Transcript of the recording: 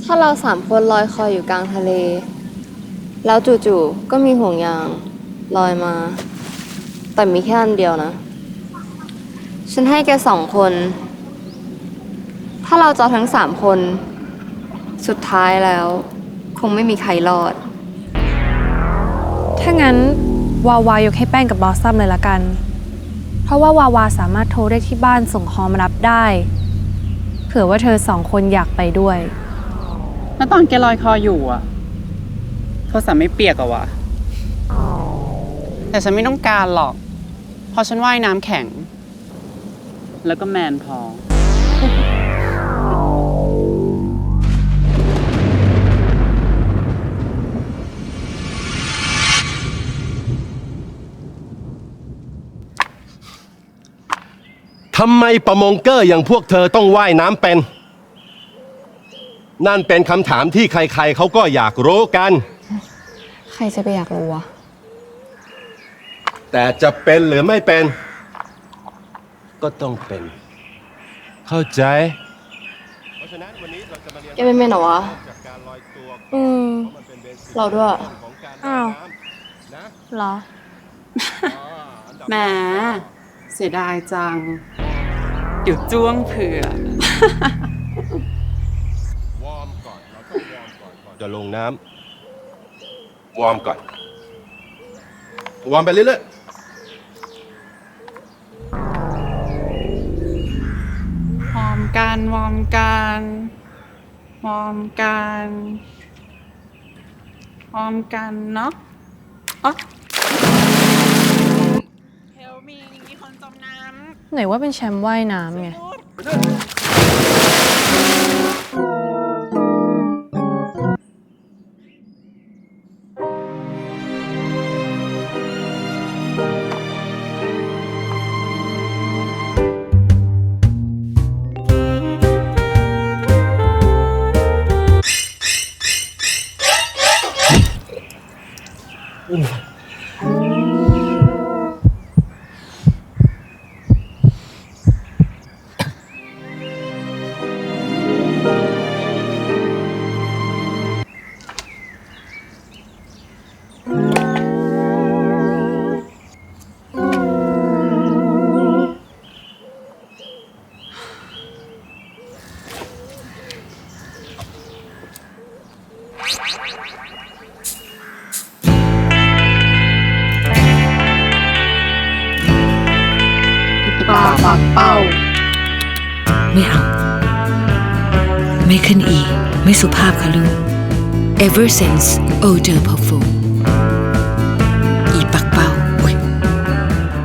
ถ้าเรา3 คนลอยคออยู่กลางทะเล แล้วจู่ๆก็มีห่วงยางลอยมา แต่มีแค่อันเดียวนะ ฉันให้แก2 คนถ้าเราจะทั้ง3 คนสุดท้ายแล้วคงไม่มีใครรอดถ้างั้นวาวายกให้แป้งกับบอสซัมเลยละกันเพราะว่าวาวาสามารถโทรได้ที่บ้านส่งฮอมารับได้เผื่อว่าเธอ2 คนอยากไปด้วยแล้วตอนแกลอยคออยู่อ่ะโทรศัพท์ไม่เปียกอะวะแต่ฉันไม่ต้องการหรอกเพราะฉันว่ายน้ำแข็งแล้วก็แมนพอทำไมประมงเกอร์อย่างพวกเธอต้องว่ายน้ำเป็นนั่นเป็นคำถามที่ใครๆเขาก็อยากรู้กันใครจะไปอยากรู้วะแต่จะเป็นหรือไม่เป็นก็ต้องเป็นเข้าใจเพราะฉะนั้นวันนี้เราจะมาเรียนแกเป็นเมนเหรอวะจากการลอยตัวเราด้วยอ้าวเหรอ แหมเสียดายจังเดี๋ยวจ้วงเผื่อวอร์มก่อนเราต้องวอร์มก่อนจะลงน้ำวอร์มก่อนวอร์มไปเรื่อยๆวอร์มกันวอร์มกันวอร์มกันวอร์มกันเนาะอ๋อเฮลมีคนจมน้ำไหนว่าเป็นแชมป์ว่ายน้ำไงปลาปักเป้าไม่เอาไม่ขึ้นอีกไม่สุภาพค่ะลูก Ever Since Odor Perfume